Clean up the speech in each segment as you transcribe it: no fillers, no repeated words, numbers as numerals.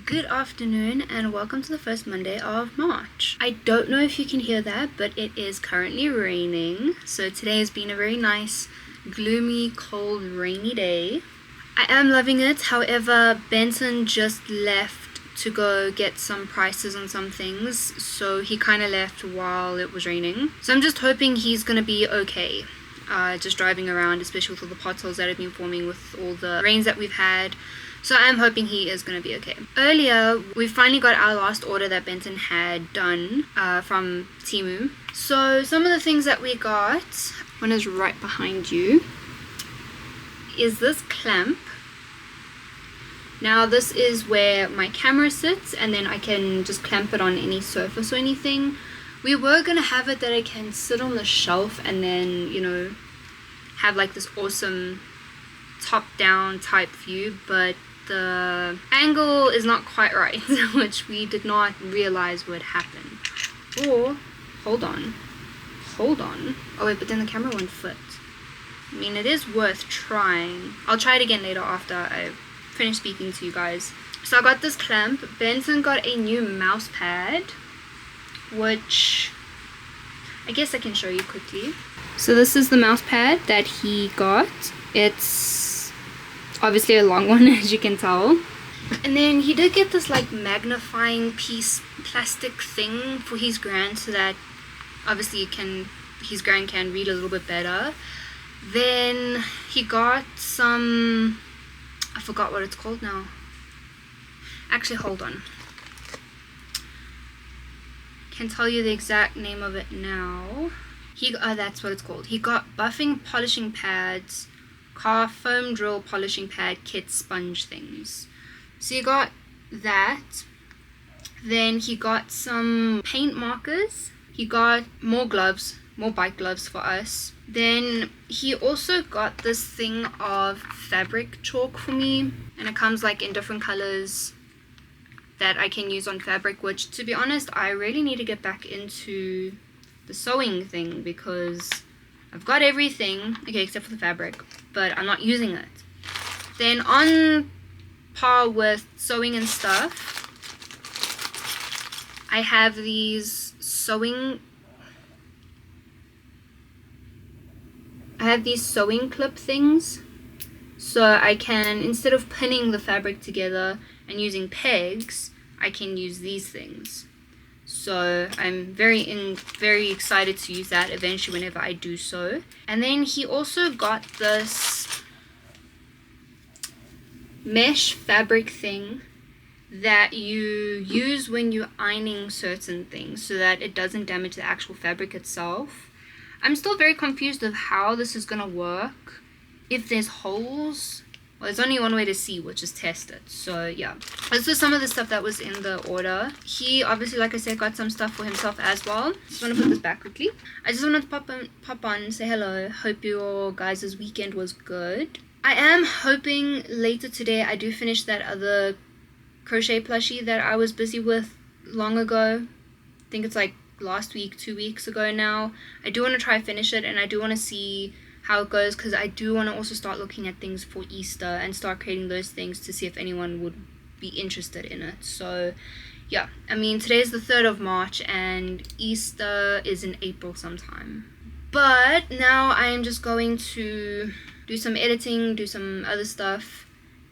Good afternoon and welcome to the first Monday of March. I don't know if you can hear that, but it is currently raining. So today has been a very nice, gloomy, cold, rainy day. I am loving it. However, Benson just left to go get some prices on some things. So he kind of left while it was raining. So I'm just hoping he's going to be okay. Just driving around, especially with all the potholes that have been forming with all the rains that we've had. So I'm hoping he is going to be okay. Earlier, we finally got our last order that Benson had done from Temu. So some of the things that we got, one is right behind you, is this clamp. Now this is where my camera sits and then I can just clamp it on any surface or anything. We were going to have it that I can sit on the shelf and then, have like this awesome top-down type view, but the angle is not quite right, which we did not realize would happen. Or, hold on. Oh wait, but then the camera won't fit. I mean, it is worth trying. I'll try it again later after I finish speaking to you guys. So I got this clamp. Benson got a new mouse pad, which I guess I can show you quickly. So this is the mouse pad that he got. It's obviously a long one, as you can tell. And then he did get this like magnifying piece plastic thing for his grand, so that obviously his grand can read a little bit better. Then he got some, I forgot what it's called now. Actually, hold on. Can tell you the exact name of it now. That's what it's called. He got buffing polishing pads, car foam drill polishing pad kit sponge things. So he got that. Then he got some paint markers. He got more gloves, more bike gloves for us. Then he also got this thing of fabric chalk for me, and it comes like in different colors that I can use on fabric, which to be honest I really need to get back into the sewing thing, because I've got everything, okay, except for the fabric, but I'm not using it. Then on par with sewing and stuff, I have these sewing clip things, so I can, instead of pinning the fabric together and using pegs, I can use these things. So I'm very excited to use that eventually whenever I do so. And then he also got this mesh fabric thing that you use when you're ironing certain things so that it doesn't damage the actual fabric itself. I'm still very confused of how this is gonna work. If there's holes, well, there's only one way to see, which is test it. So yeah, this was some of the stuff that was in the order. He obviously, like I said, got some stuff for himself as well. Just want to put this back quickly. I just wanted to pop on and say hello. Hope your guys' weekend was good. I am hoping later today I do finish that other crochet plushie that I was busy with long ago. I think it's like last week, 2 weeks ago now. I do want to try finish it, and I do want to see how it goes, because I do want to also start looking at things for Easter and start creating those things to see if anyone would be interested in it. So yeah, I mean, today's the 3rd of March and Easter is in April sometime. But now I am just going to do some editing, do some other stuff,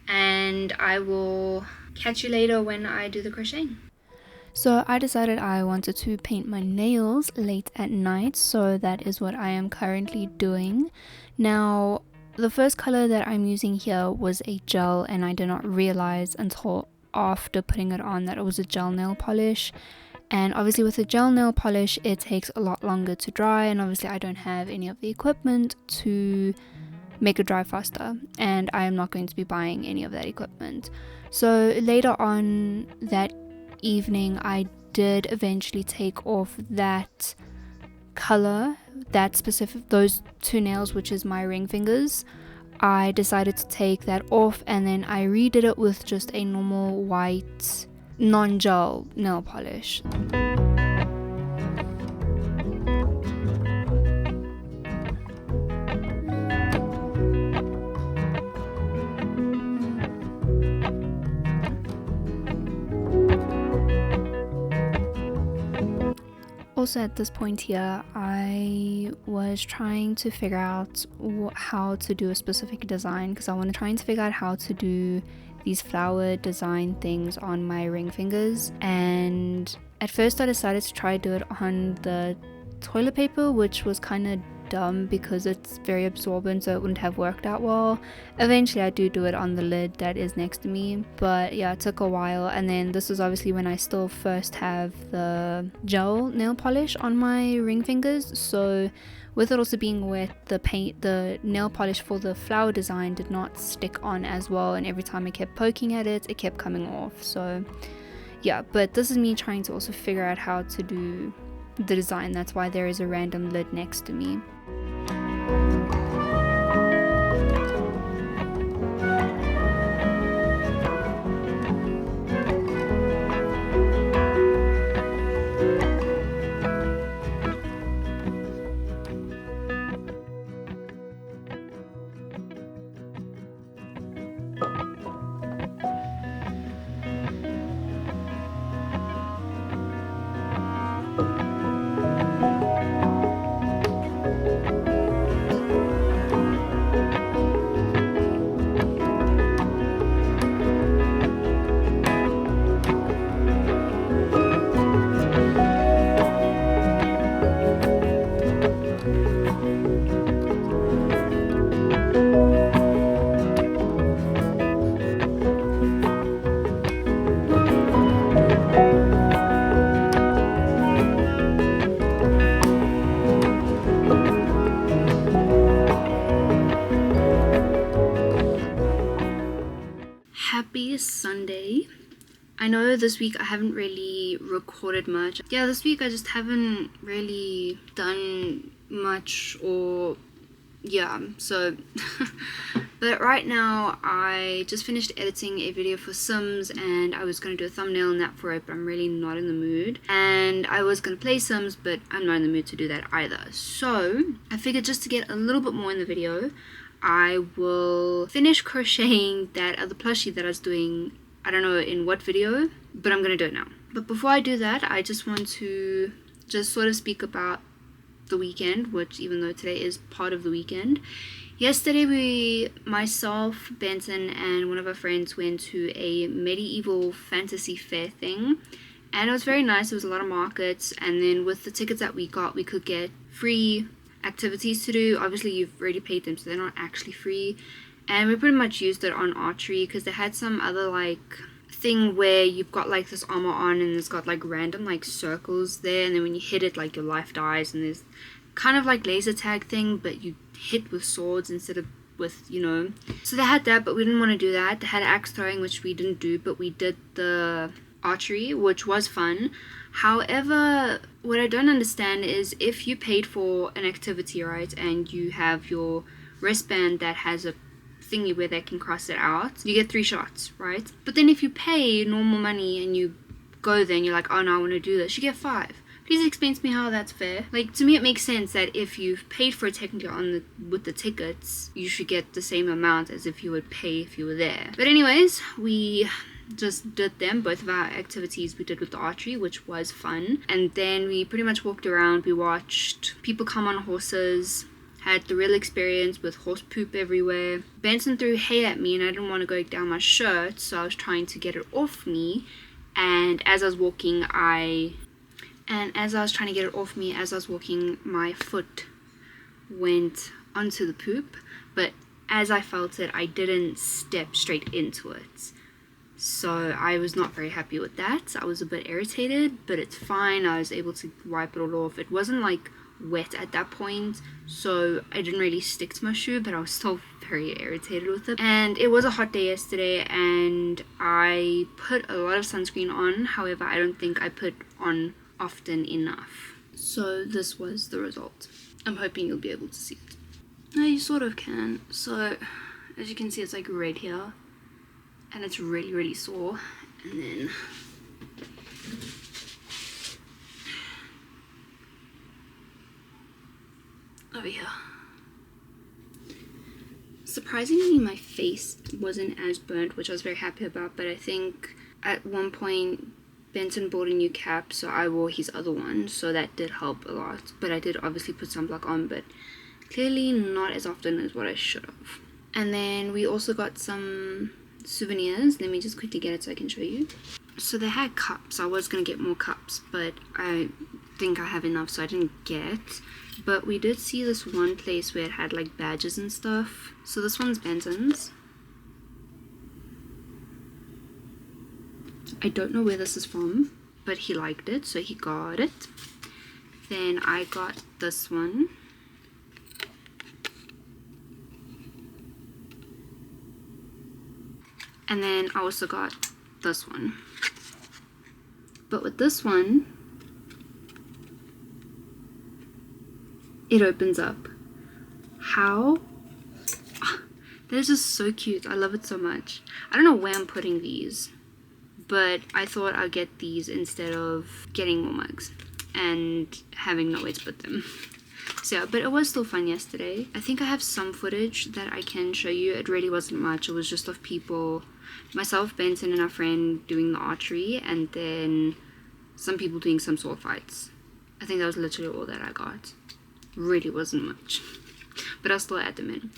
and I will catch you later when I do the crocheting. So I decided I wanted to paint my nails late at night, so that is what I am currently doing. Now, the first color that I'm using here was a gel, and I did not realize until after putting it on that it was a gel nail polish. And obviously with a gel nail polish it takes a lot longer to dry, and obviously I don't have any of the equipment to make it dry faster, and I am not going to be buying any of that equipment. So later on that evening I did eventually take off that color, that specific, those two nails, which is my ring fingers. I decided to take that off, and then I redid it with just a normal white non-gel nail polish. also at this point here, I was trying to figure out how to do a specific design, because I want to try and figure out how to do these flower design things on my ring fingers. And at first I decided to try do it on the toilet paper, which was kind of dumb because it's very absorbent, so it wouldn't have worked out well. Eventually I do it on the lid that is next to me, but yeah, it took a while. And then this was obviously when I still first have the gel nail polish on my ring fingers, so with it also being wet, the nail polish for the flower design did not stick on as well, and every time I kept poking at it, it kept coming off. So yeah, but this is me trying to also figure out how to do the design. That's why there is a random lid next to me. Happy Sunday. I know this week I haven't really recorded much. Yeah, this week I just haven't really done much, or yeah, so but right now I just finished editing a video for Sims, and I was going to do a thumbnail and that for it, but I'm really not in the mood. And I was going to play Sims, but I'm not in the mood to do that either. So I figured just to get a little bit more in the video, I will finish crocheting that other plushie that I was doing. I don't know in what video, but I'm gonna do it now. But before I do that, I just want to just sort of speak about the weekend, which even though today is part of the weekend. Yesterday myself, Benson, and one of our friends went to a medieval fantasy fair thing, and it was very nice. There was a lot of markets, and then with the tickets that we got, we could get free activities to do. Obviously you've already paid them, so they're not actually free, and we pretty much used it on archery because they had some other like thing where you've got like this armor on and it's got like random like circles there, and then when you hit it like your life dies, and there's kind of like laser tag thing, but you hit with swords instead of with, you know, so they had that, but we didn't want to do that. They had axe throwing, which we didn't do, but we did the archery, which was fun. However, what I don't understand is if you paid for an activity, right, and you have your wristband that has a thingy where they can cross it out, you get 3 shots, right? But then if you pay normal money and you go there and you're like, oh no, I want to do this, you get 5. Please explain to me how that's fair. Like, to me it makes sense that if you've paid for it technically with the tickets, you should get the same amount as if you would pay if you were there. But anyways, we just did them, both of our activities we did with the archery, which was fun. And then we pretty much walked around, we watched people come on horses, had the real experience with horse poop everywhere. Benson threw hay at me and I didn't want to go down my shirt, so I was trying to get it off me, and as I was walking my foot went onto the poop, but as I felt it, I didn't step straight into it. So I was not very happy with that. I was a bit irritated, but it's fine. I was able to wipe it all off. It wasn't like wet at that point, so I didn't really stick to my shoe, but I was still very irritated with it. And it was a hot day yesterday, and I put a lot of sunscreen on. However, I don't think I put on often enough. So this was the result. I'm hoping you'll be able to see it. No, you sort of can. So as you can see, it's like red here, and it's really, really sore. And then over here. Surprisingly, my face wasn't as burnt, which I was very happy about, but I think at one point Benson bought a new cap, so I wore his other one, so that did help a lot. But I did obviously put sunblock on, but clearly not as often as what I should have. And then we also got some souvenirs. Let me just quickly get it so I can show you. So they had cups. I was going to get more cups, but I think I have enough, so I didn't get. But we did see this one place where it had like badges and stuff. So this one's Benson's. I don't know where this is from, but he liked it, so he got it. Then I got this one. And then I also got this one. But with this one, it opens up. How? Oh, that is just so cute. I love it so much. I don't know where I'm putting these, but I thought I'd get these instead of getting more mugs and having nowhere to put them. So yeah, but it was still fun yesterday. I think I have some footage that I can show you. It really wasn't much. It was just of people, myself, Benson, and our friend doing the archery, and then some people doing some sword fights. I think that was literally all that I got. Really wasn't much, but I'll still add them in.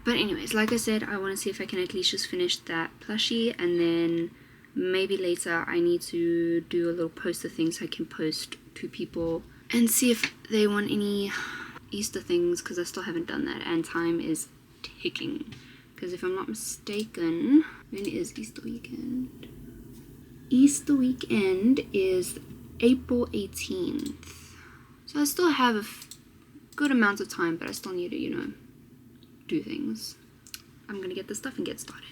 But anyways, like I said, I want to see if I can at least just finish that plushie, and then maybe later I need to do a little poster thing so I can post to people and see if they want any Easter things, because I still haven't done that, and time is ticking. Because if I'm not mistaken, when is Easter weekend? Easter weekend is April 18th. So I still have a good amount of time, but I still need to, do things. I'm gonna get this stuff and get started.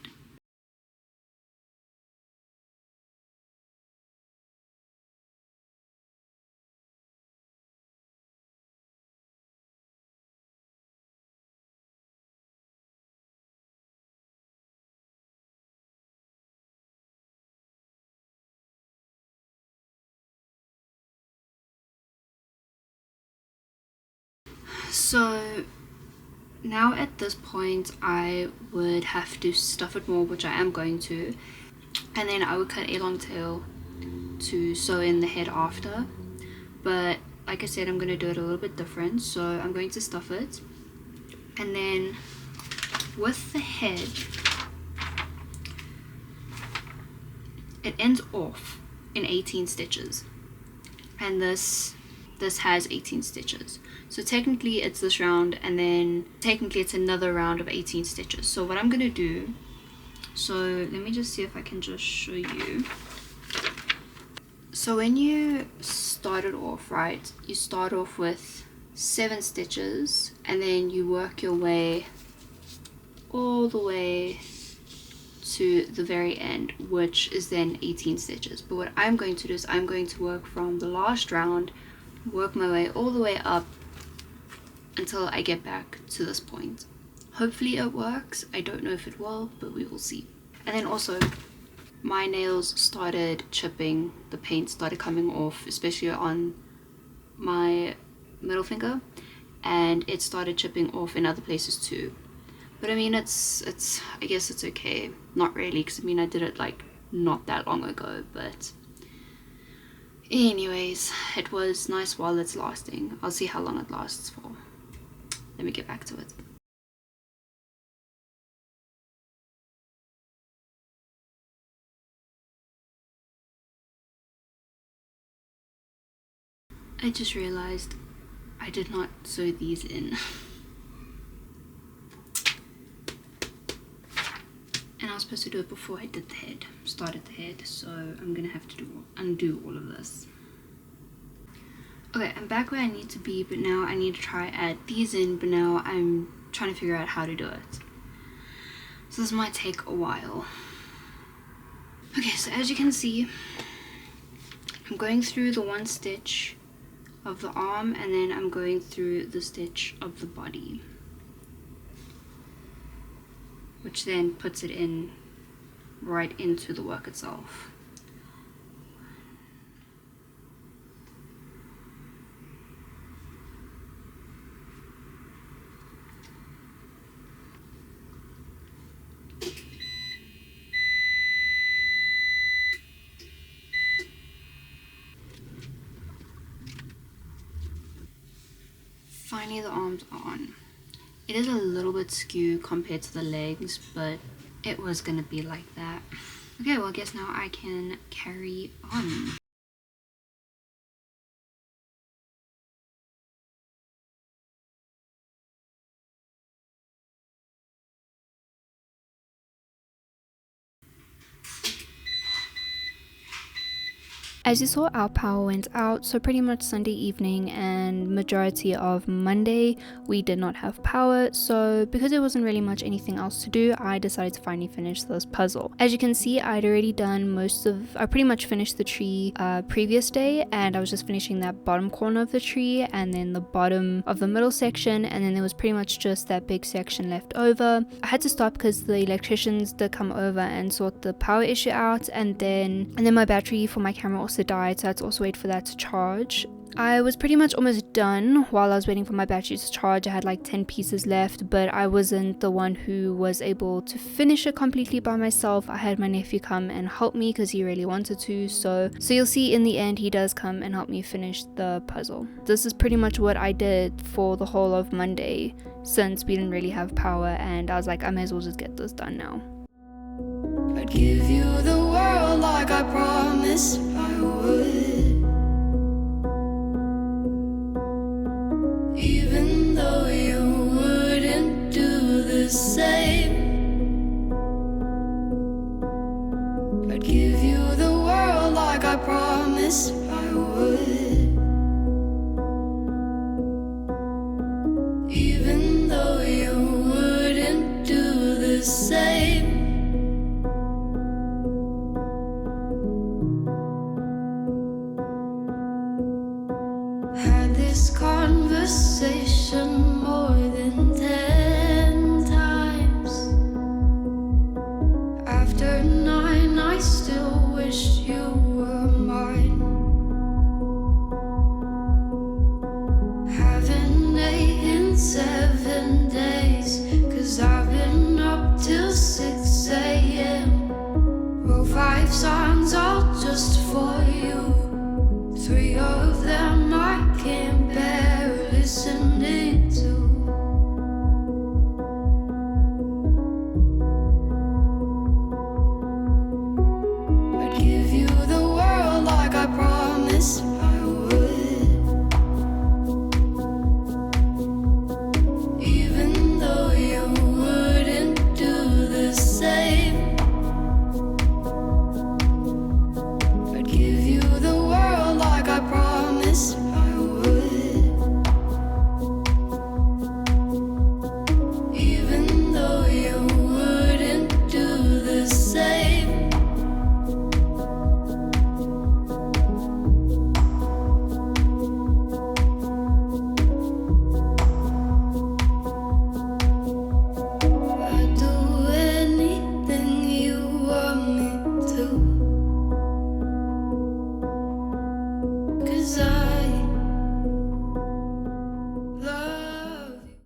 So now at this point I would have to stuff it more, which I am going to, and then I would cut a long tail to sew in the head after. But like I said, I'm going to do it a little bit different. So I'm going to stuff it, and then with the head it ends off in 18 stitches, and this has 18 stitches. So technically it's this round, and then technically it's another round of 18 stitches. So what I'm gonna do, so let me just see if I can just show you. So when you start it off, right, you start off with 7 stitches, and then you work your way all the way to the very end, which is then 18 stitches. But what I'm going to do is I'm going to work from the last round, work my way all the way up until I get back to this point. Hopefully it works. I don't know if it will, but we will see. And then also my nails started chipping, the paint started coming off, especially on my middle finger, and it started chipping off in other places too. But I mean, it's I guess it's okay. Not really, because I mean I did it like not that long ago, but anyways, it was nice while it's lasting. I'll see how long it lasts for. Let me get back to it. I just realized I did not sew these in. And I was supposed to do it before I did the head, started the head, so I'm gonna have to undo all of this. Okay, I'm back where I need to be, but now I need to try add these in, but now I'm trying to figure out how to do it. So this might take a while. Okay, so as you can see, I'm going through the one stitch of the arm, and then I'm going through the stitch of the body, which then puts it in right into the work itself. Finally, the arms are on. It is a little bit skew compared to the legs, but it was gonna be like that. Okay, well I guess now I can carry on. As you saw, our power went out, so pretty much Sunday evening and majority of Monday we did not have power. So because there wasn't really much anything else to do, I decided to finally finish this puzzle. As you can see, I'd already done I pretty much finished the tree previous day, and I was just finishing that bottom corner of the tree and then the bottom of the middle section, and then there was pretty much just that big section left over. I had to stop because the electricians did come over and sort the power issue out, and then my battery for my camera also died, so I had to also wait for that to charge. I was pretty much almost done. While I was waiting for my battery to charge, I had like 10 pieces left, but I wasn't the one who was able to finish it completely by myself. I had my nephew come and help me because he really wanted to, so you'll see in the end he does come and help me finish the puzzle. This is pretty much what I did for the whole of Monday, since we didn't really have power, and I was like, I may as well just get this done now. I'd give you the world like I promised I would, even though you wouldn't do the same. I'd give you the world like I promised I would, even though you wouldn't the same. Had this conversation more than 10 times. After 9, I still wish you were mine. Having 8 in 7.